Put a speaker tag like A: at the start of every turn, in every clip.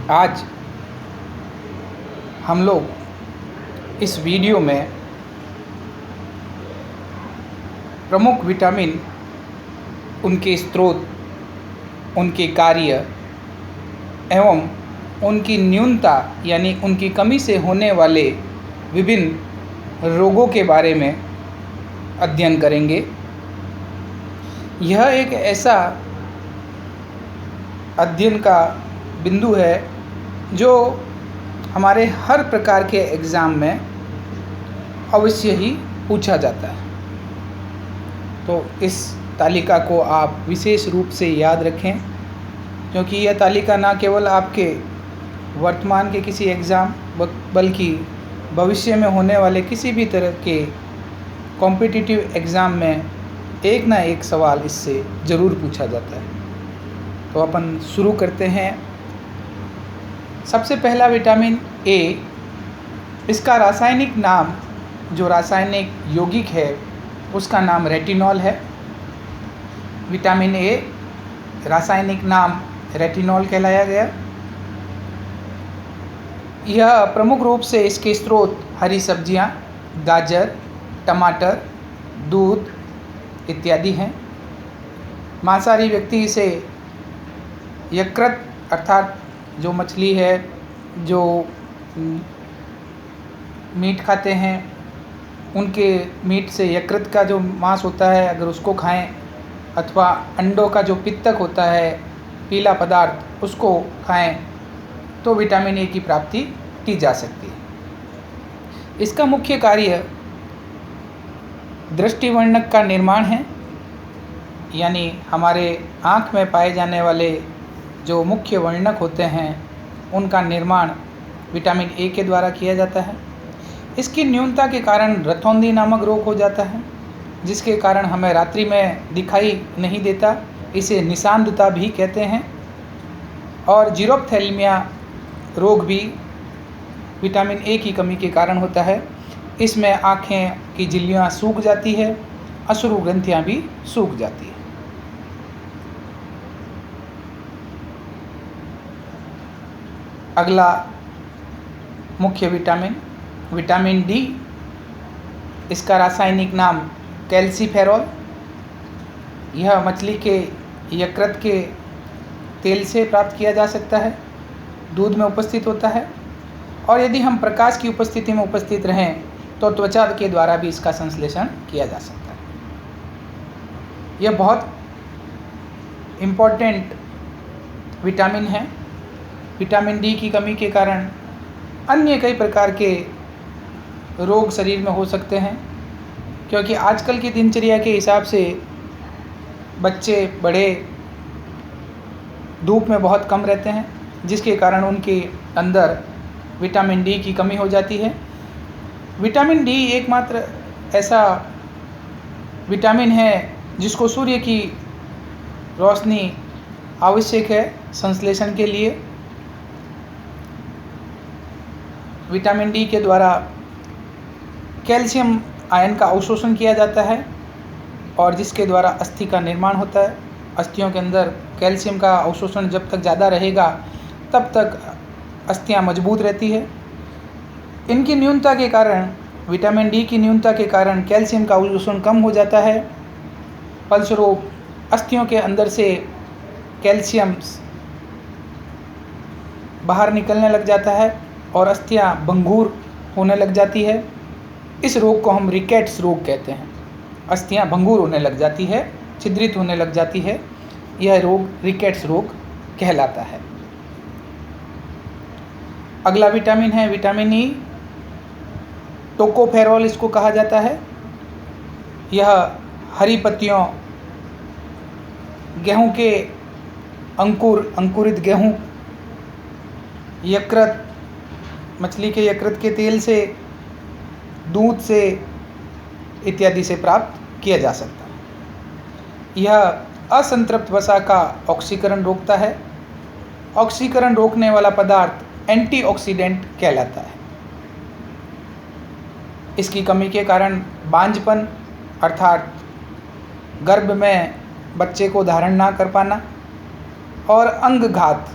A: आज हम लोग इस वीडियो में प्रमुख विटामिन, उनके स्रोत, उनके कार्य एवं उनकी न्यूनता यानी उनकी कमी से होने वाले विभिन्न रोगों के बारे में अध्ययन करेंगे। यह एक ऐसा अध्ययन का बिंदु है जो हमारे हर प्रकार के एग्ज़ाम में अवश्य ही पूछा जाता है। तो इस तालिका को आप विशेष रूप से याद रखें, क्योंकि यह तालिका न केवल आपके वर्तमान के किसी एग्ज़ाम बल्कि भविष्य में होने वाले किसी भी तरह के कॉम्पिटिटिव एग्ज़ाम में एक ना एक सवाल इससे ज़रूर पूछा जाता है। तो अपन शुरू करते हैं। सबसे पहला विटामिन ए, इसका रासायनिक नाम, जो रासायनिक यौगिक है उसका नाम रेटिनॉल है। विटामिन ए रासायनिक नाम रेटिनॉल कहलाया गया। यह प्रमुख रूप से इसके स्रोत हरी सब्जियां, गाजर, टमाटर, दूध इत्यादि हैं। मांसाहारी व्यक्ति इसे यकृत अर्थात जो मछली है, जो मीट खाते हैं, उनके मीट से यकृत का जो मांस होता है अगर उसको खाएं, अथवा अंडों का जो पित्तक होता है, पीला पदार्थ, उसको खाएं तो विटामिन ए की प्राप्ति की जा सकती है। इसका मुख्य कार्य दृष्टिवर्णक का निर्माण है, यानी हमारे आँख में पाए जाने वाले जो मुख्य वर्णक होते हैं उनका निर्माण विटामिन ए के द्वारा किया जाता है। इसकी न्यूनता के कारण रतौंधी नामक रोग हो जाता है, जिसके कारण हमें रात्रि में दिखाई नहीं देता। इसे निशानदता भी कहते हैं। और जीरोप्थेल्मिया रोग भी विटामिन ए की कमी के कारण होता है। इसमें आँखें की झिल्लियाँ सूख जाती है, अश्रु ग्रंथियाँ भी सूख जाती है। अगला मुख्य विटामिन, विटामिन डी, इसका रासायनिक नाम कैल्सीफेरॉल। यह मछली के यकृत के तेल से प्राप्त किया जा सकता है, दूध में उपस्थित होता है, और यदि हम प्रकाश की उपस्थिति में उपस्थित रहें तो त्वचा के द्वारा भी इसका संश्लेषण किया जा सकता है। यह बहुत इम्पोर्टेंट विटामिन है। विटामिन डी की कमी के कारण अन्य कई प्रकार के रोग शरीर में हो सकते हैं, क्योंकि आजकल की दिनचर्या के हिसाब से बच्चे बड़े धूप में बहुत कम रहते हैं, जिसके कारण उनके अंदर विटामिन डी की कमी हो जाती है। विटामिन डी एकमात्र ऐसा विटामिन है जिसको सूर्य की रोशनी आवश्यक है संश्लेषण के लिए। विटामिन डी के द्वारा कैल्शियम आयन का अवशोषण किया जाता है, और जिसके द्वारा अस्थि का निर्माण होता है। अस्थियों के अंदर कैल्शियम का अवशोषण जब तक ज़्यादा रहेगा तब तक अस्थियां मजबूत रहती है। इनकी न्यूनता के कारण, विटामिन डी की न्यूनता के कारण कैल्शियम का अवशोषण कम हो जाता है। फलस्वरूप अस्थियों के अंदर से कैल्शियम बाहर निकलने लग जाता है और अस्थियां भंगुर होने लग जाती है। इस रोग को हम रिकेट्स रोग कहते हैं। अस्थियां भंगुर होने लग जाती है, छिद्रित होने लग जाती है। यह रोग रिकेट्स रोग कहलाता है। अगला विटामिन है विटामिन ई, टोकोफेरॉल इसको कहा जाता है। यह हरी पत्तियों, गेहूं के अंकुरित गेहूं, यकृत, मछली के यकृत के तेल से, दूध से इत्यादि से प्राप्त किया जा सकता है। यह असंतृप्त वसा का ऑक्सीकरण रोकता है। ऑक्सीकरण रोकने वाला पदार्थ एंटीऑक्सीडेंट कहलाता है। इसकी कमी के कारण बांझपन अर्थात गर्भ में बच्चे को धारण ना कर पाना और अंगघात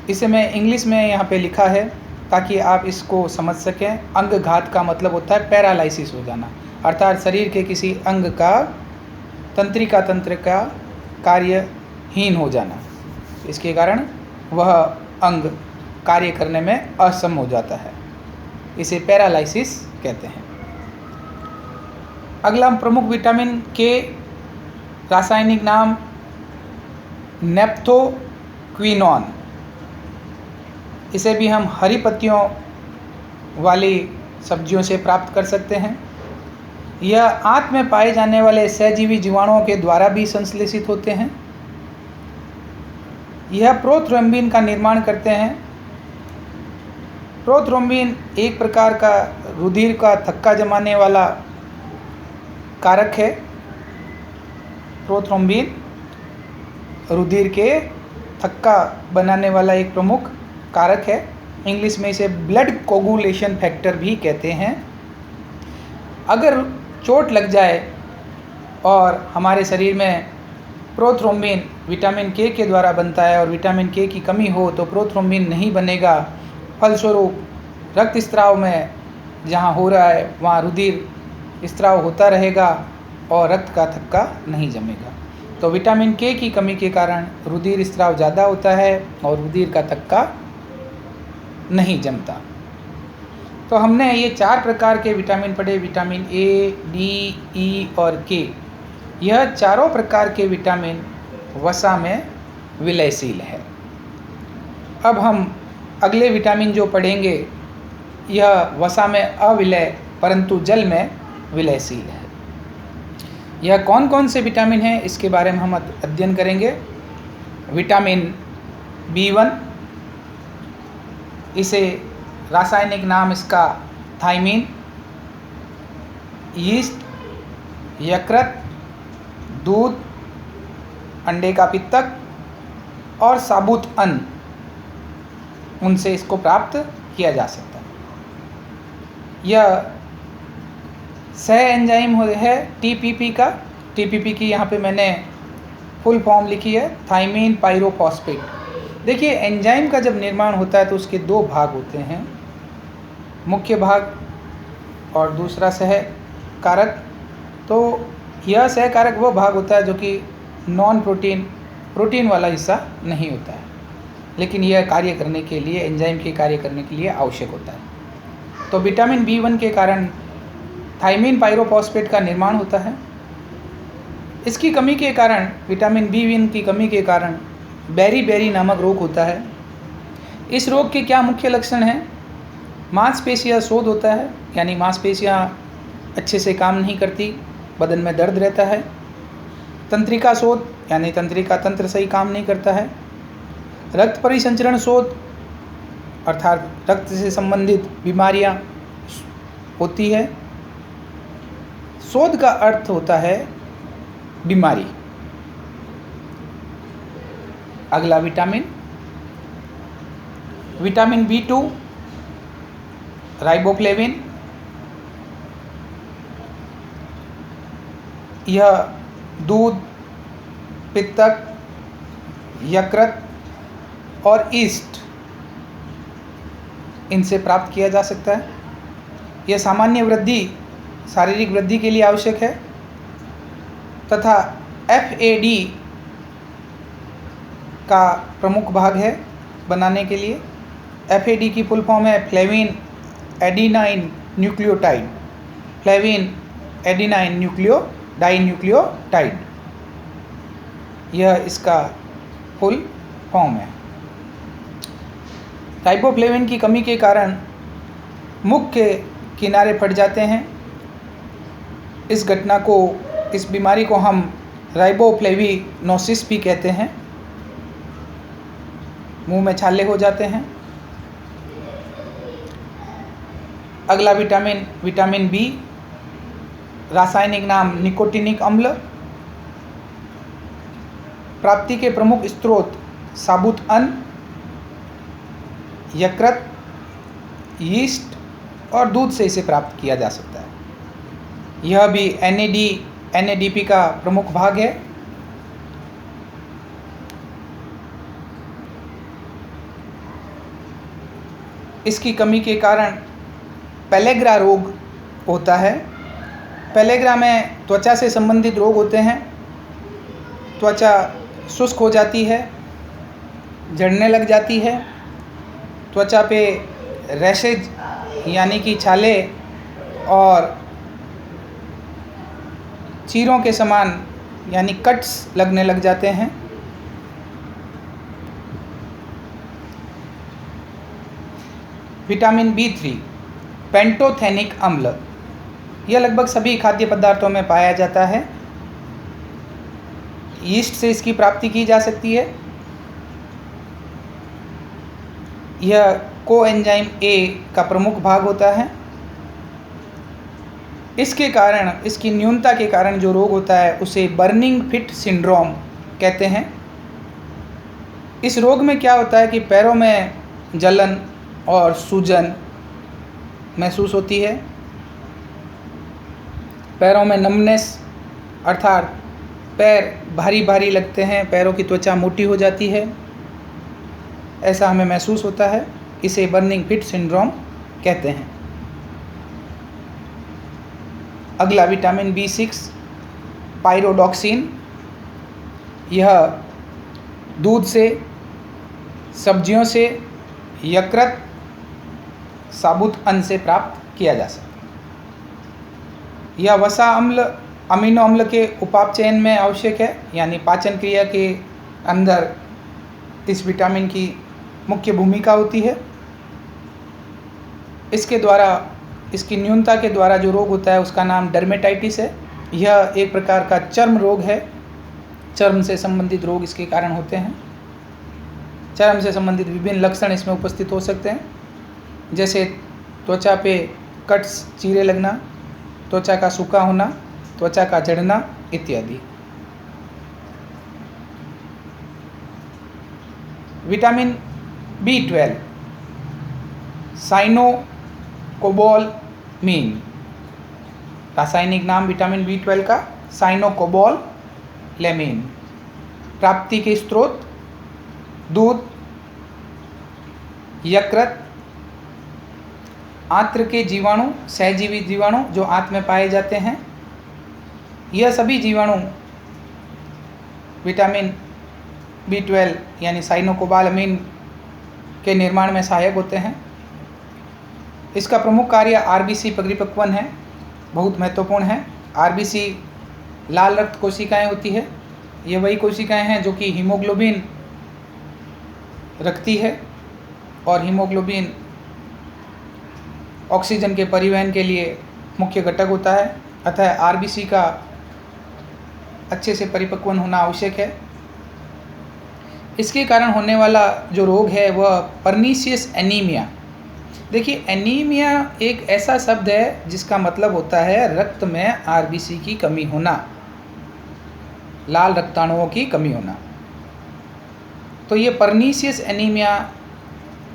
A: इसे मैं इंग्लिश में यहाँ पे लिखा है ताकि आप इसको समझ सकें। अंगघात का मतलब होता है पैरालिसिस हो जाना, अर्थात शरीर के किसी अंग का तंत्र का कार्यहीन हो जाना। इसके कारण वह अंग कार्य करने में असक्षम हो जाता है, इसे पैरालिसिस कहते हैं। अगला प्रमुख विटामिन के रासायनिक नाम नेप्थोक्विनोन। इसे भी हम हरी पत्तियों वाली सब्जियों से प्राप्त कर सकते हैं। यह आंत में पाए जाने वाले सहजीवी जीवाणुओं के द्वारा भी संश्लेषित होते हैं। यह प्रोथ्रोम्बिन का निर्माण करते हैं। प्रोथ्रोम्बिन एक प्रकार का रुधिर का थक्का जमाने वाला कारक है। प्रोथ्रोम्बिन रुधिर के थक्का बनाने वाला एक प्रमुख कारक है। इंग्लिश में इसे ब्लड कोगुलेशन फैक्टर भी कहते हैं। अगर चोट लग जाए और हमारे शरीर में प्रोथ्रोम्बिन विटामिन के द्वारा बनता है और विटामिन के की कमी हो तो प्रोथ्रोम्बिन नहीं बनेगा, फलस्वरूप रक्त स्त्राव में जहाँ हो रहा है वहाँ रुधिर स्त्राव होता रहेगा और रक्त का थक्का नहीं जमेगा। तो विटामिन के की कमी के कारण रुधिर स्त्राव ज़्यादा होता है और रुधिर का थक्का नहीं जमता। तो हमने ये 4 प्रकार के विटामिन पढ़े, विटामिन ए, डी, ई और के। यह चारों प्रकार के विटामिन वसा में विलयशील है। अब हम अगले विटामिन जो पढ़ेंगे यह वसा में अविलय परंतु जल में विलयशील है। यह कौन कौन से विटामिन हैं इसके बारे में हम अध्ययन करेंगे। विटामिन B1, इसे रासायनिक नाम इसका थायमीन। यीस्ट, यकृत, दूध, अंडे का पित्तक और साबुत अन्न, उनसे इसको प्राप्त किया जा सकता है। यह सह एंजाइम है टीपीपी का। टीपीपी की यहाँ पे मैंने फुल फॉर्म लिखी है, थायमीन पायरोफॉस्फेट। देखिए, एंजाइम का जब निर्माण होता है तो उसके 2 भाग होते हैं, मुख्य भाग और दूसरा सहकारक। तो यह सहकारक वो भाग होता है जो कि नॉन प्रोटीन वाला हिस्सा नहीं होता है, लेकिन यह कार्य करने के लिए, एंजाइम के कार्य करने के लिए आवश्यक होता है। तो विटामिन B1 के कारण थायमीन पायरोफॉस्फेट का निर्माण होता है। इसकी कमी के कारण, विटामिन B1 की कमी के कारण बेरी नामक रोग होता है। इस रोग के क्या मुख्य लक्षण हैं? मांसपेशियां शोध होता है, यानी मांसपेशियां अच्छे से काम नहीं करती, बदन में दर्द रहता है। तंत्रिका शोध, यानी तंत्रिका तंत्र सही काम नहीं करता है। रक्त परिसंचरण शोध, अर्थात रक्त से संबंधित बीमारियां होती है। शोध का अर्थ होता है बीमारी। अगला विटामिन B2, राइबोफ्लेविन। यह दूध, पित्तक, यकृत और ईस्ट, इनसे प्राप्त किया जा सकता है। यह सामान्य वृद्धि, शारीरिक वृद्धि के लिए आवश्यक है तथा FAD का प्रमुख भाग है बनाने के लिए। FAD की फुल फॉर्म है flavin adenine nucleotide. Flavin adenine dinucleotide, यह इसका फुल फॉर्म है। राइबोफ्लेविन की कमी के कारण मुख के किनारे फट जाते हैं। इस घटना को, इस बीमारी को हम राइबोफ्लेविनोसिस भी कहते हैं। मुंह में छाले हो जाते हैं। अगला विटामिन B, रासायनिक नाम निकोटिनिक अम्ल। प्राप्ति के प्रमुख स्रोत साबुत अन्न, यकृत, यीस्ट और दूध से इसे प्राप्त किया जा सकता है। यह भी NADP का प्रमुख भाग है। इसकी कमी के कारण पेलेग्रा रोग होता है। पेलेग्रा में त्वचा से संबंधित रोग होते हैं। त्वचा शुष्क हो जाती है, झड़ने लग जाती है, त्वचा पे रैशेज यानी कि छाले और चीरों के समान यानी कट्स लगने लग जाते हैं। विटामिन B3 पेंटोथेनिक अम्ल, यह लगभग सभी खाद्य पदार्थों में पाया जाता है। यीस्ट से इसकी प्राप्ति की जा सकती है। यह कोएंजाइम A का प्रमुख भाग होता है। इसके कारण, इसकी न्यूनता के कारण जो रोग होता है उसे बर्निंग फिट सिंड्रोम कहते हैं। इस रोग में क्या होता है कि पैरों में जलन और सूजन महसूस होती है। पैरों में नमनेस अर्थात पैर भारी भारी लगते हैं, पैरों की त्वचा मोटी हो जाती है, ऐसा हमें महसूस होता है। इसे बर्निंग फिट सिंड्रोम कहते हैं। अगला विटामिन B6 पायरोडॉक्सिन, यह दूध से, सब्जियों से, यकृत, साबुत अन्न से प्राप्त किया जा सकता है। यह वसा अम्ल अमीनो अम्ल के उपापचयन में आवश्यक है, यानी पाचन क्रिया के अंदर इस विटामिन की मुख्य भूमिका होती है। इसके द्वारा, इसकी न्यूनता के द्वारा जो रोग होता है उसका नाम डर्मेटाइटिस है। यह एक प्रकार का चर्म रोग है। चर्म से संबंधित रोग इसके कारण होते हैं। चर्म से संबंधित विभिन्न लक्षण इसमें उपस्थित हो सकते हैं, जैसे त्वचा पे कट्स, चीरे लगना, त्वचा का सूखा होना, त्वचा का झड़ना इत्यादि। विटामिन B12 साइनोकोबालामीन, रासायनिक नाम विटामिन B12 का साइनोकोबालामीन। प्राप्ति के स्रोत दूध, यकृत, आंत्र के जीवाणु, सहजीवी जीवाणु जो आंत में पाए जाते हैं, यह सभी जीवाणु विटामिन B12 यानी साइनोकोबालामीन के निर्माण में सहायक होते हैं। इसका प्रमुख कार्य RBC परिपक्वन है, बहुत महत्वपूर्ण है। RBC लाल रक्त कोशिकाएं होती है। ये वही कोशिकाएं हैं जो कि हीमोग्लोबिन रखती है, और हीमोग्लोबिन ऑक्सीजन के परिवहन के लिए मुख्य घटक होता है। अतः RBC का अच्छे से परिपक्वन होना आवश्यक है। इसके कारण होने वाला जो रोग है वह पर्नीशियस एनीमिया। देखिए, एनीमिया एक ऐसा शब्द है जिसका मतलब होता है रक्त में RBC की कमी होना, लाल रक्ताणुओं की कमी होना। तो ये पर्नीशियस एनीमिया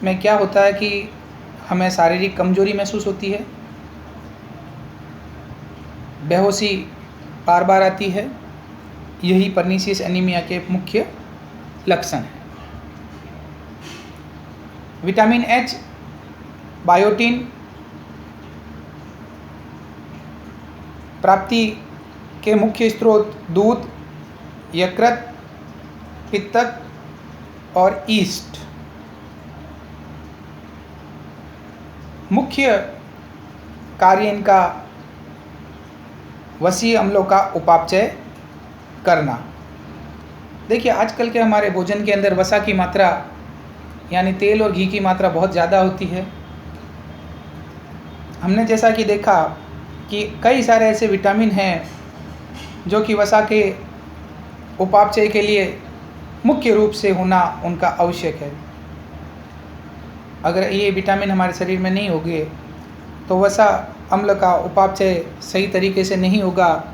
A: में क्या होता है कि हमें शारीरिक कमजोरी महसूस होती है, बेहोशी बार बार आती है। यही पर्नीशियस एनीमिया के मुख्य लक्षण हैं। विटामिन H बायोटिन, प्राप्ति के मुख्य स्रोत दूध, यकृत, पित्तक और ईस्ट। मुख्य कार्य इनका वसीय अम्लों का उपापचय करना। देखिए, आजकल के हमारे भोजन के अंदर वसा की मात्रा यानी तेल और घी की मात्रा बहुत ज़्यादा होती है। हमने जैसा कि देखा कि कई सारे ऐसे विटामिन हैं जो कि वसा के उपापचय के लिए मुख्य रूप से होना उनका आवश्यक है। अगर ये विटामिन हमारे शरीर में नहीं होंगे तो वसा अम्ल का उपापचय सही तरीके से नहीं होगा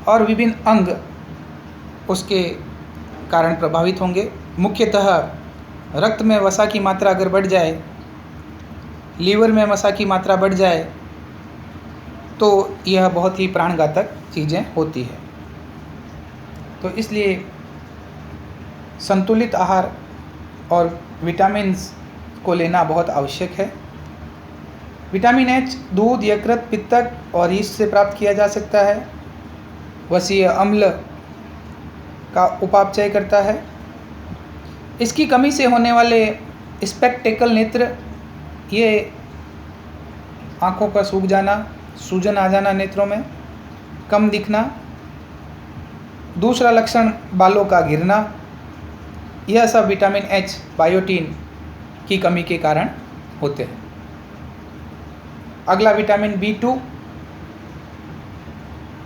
A: और विभिन्न अंग उसके कारण प्रभावित होंगे। मुख्यतः रक्त में वसा की मात्रा अगर बढ़ जाए, लीवर में वसा की मात्रा बढ़ जाए तो यह बहुत ही प्राणघातक चीज़ें होती है। तो इसलिए संतुलित आहार और विटामिन्स को लेना बहुत आवश्यक है। विटामिन एच दूध, यकृत, पित्तक और यीस्ट से प्राप्त किया जा सकता है। वसीय अम्ल का उपापचय करता है। इसकी कमी से होने वाले स्पेक्टेकल नेत्र, ये आँखों का सूख जाना, सूजन आ जाना नेत्रों में, कम दिखना। दूसरा लक्षण बालों का गिरना, यह सब विटामिन एच, बायोटीन की कमी के कारण होते हैं। अगला विटामिन B2,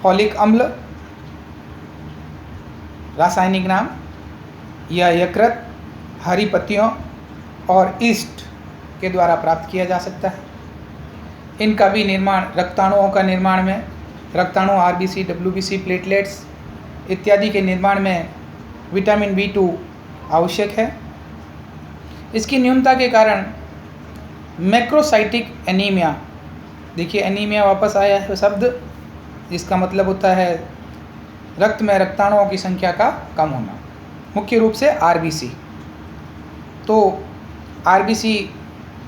A: फॉलिक अम्ल, रासायनिक नाम, यह यकृत, हरी पत्तियों और यीस्ट के द्वारा प्राप्त किया जा सकता है। इनका भी निर्माण रक्ताणुओं का निर्माण में, रक्ताणु RBC, WBC, प्लेटलेट्स इत्यादि के निर्माण में विटामिन B2 आवश्यक है। इसकी न्यूनता के कारण मैक्रोसाइटिक एनीमिया, देखिए एनीमिया वापस आया है शब्द, जिसका मतलब होता है रक्त में रक्ताणुओं की संख्या का कम होना, मुख्य रूप से RBC। तो RBC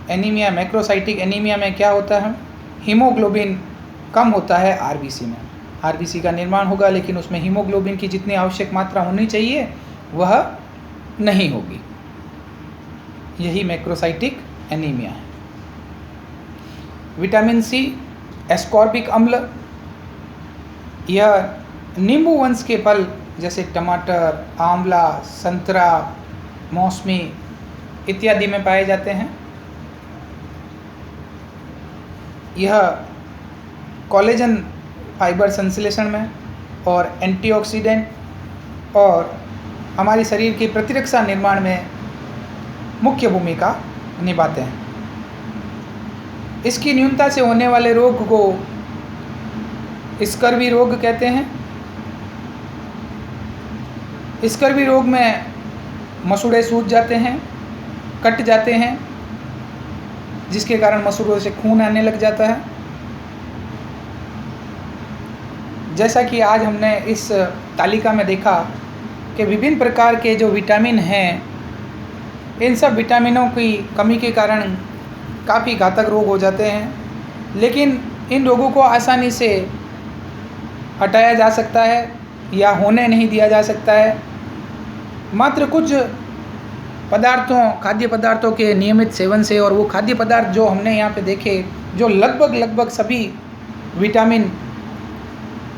A: एनीमिया, मैक्रोसाइटिक एनीमिया में क्या होता है, हीमोग्लोबिन कम होता है RBC में। RBC का निर्माण होगा लेकिन उसमें हीमोग्लोबिन की जितनी आवश्यक मात्रा होनी चाहिए वह नहीं होगी, यही मैक्रोसाइटिक एनीमिया है। विटामिन C, एस्कॉर्बिक अम्ल, यह नींबू वंश के फल जैसे टमाटर, आंवला, संतरा, मौसमी इत्यादि में पाए जाते हैं। यह कोलेजन फाइबर संश्लेषण में और एंटीऑक्सीडेंट और हमारी शरीर की प्रतिरक्षा निर्माण में मुख्य भूमिका निभाते हैं। इसकी न्यूनता से होने वाले रोग को स्कर्वी रोग कहते हैं। स्कर्वी रोग में मसूड़े सूज जाते हैं, कट जाते हैं, जिसके कारण मसूड़ों से खून आने लग जाता है। जैसा कि आज हमने इस तालिका में देखा कि विभिन्न प्रकार के जो विटामिन हैं, इन सब विटामिनों की कमी के कारण काफ़ी घातक रोग हो जाते हैं, लेकिन इन रोगों को आसानी से हटाया जा सकता है या होने नहीं दिया जा सकता है। मात्र कुछ पदार्थों, खाद्य पदार्थों के नियमित सेवन से, और वो खाद्य पदार्थ जो हमने यहाँ पे देखे जो लगभग सभी विटामिन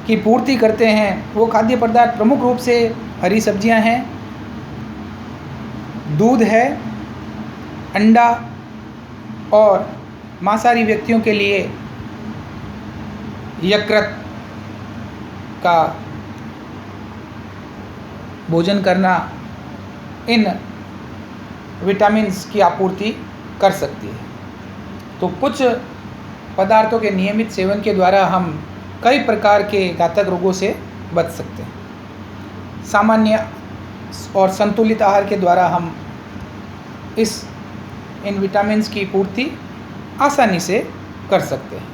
A: की पूर्ति करते हैं, वो खाद्य पदार्थ प्रमुख रूप से हरी सब्जियां हैं, दूध है, अंडा और मांसाहारी व्यक्तियों के लिए यकृत का भोजन करना इन विटामिन्स की आपूर्ति कर सकती है। तो कुछ पदार्थों के नियमित सेवन के द्वारा हम कई प्रकार के घातक रोगों से बच सकते हैं। सामान्य और संतुलित आहार के द्वारा हम इन विटामिन्स की पूर्ति आसानी से कर सकते हैं।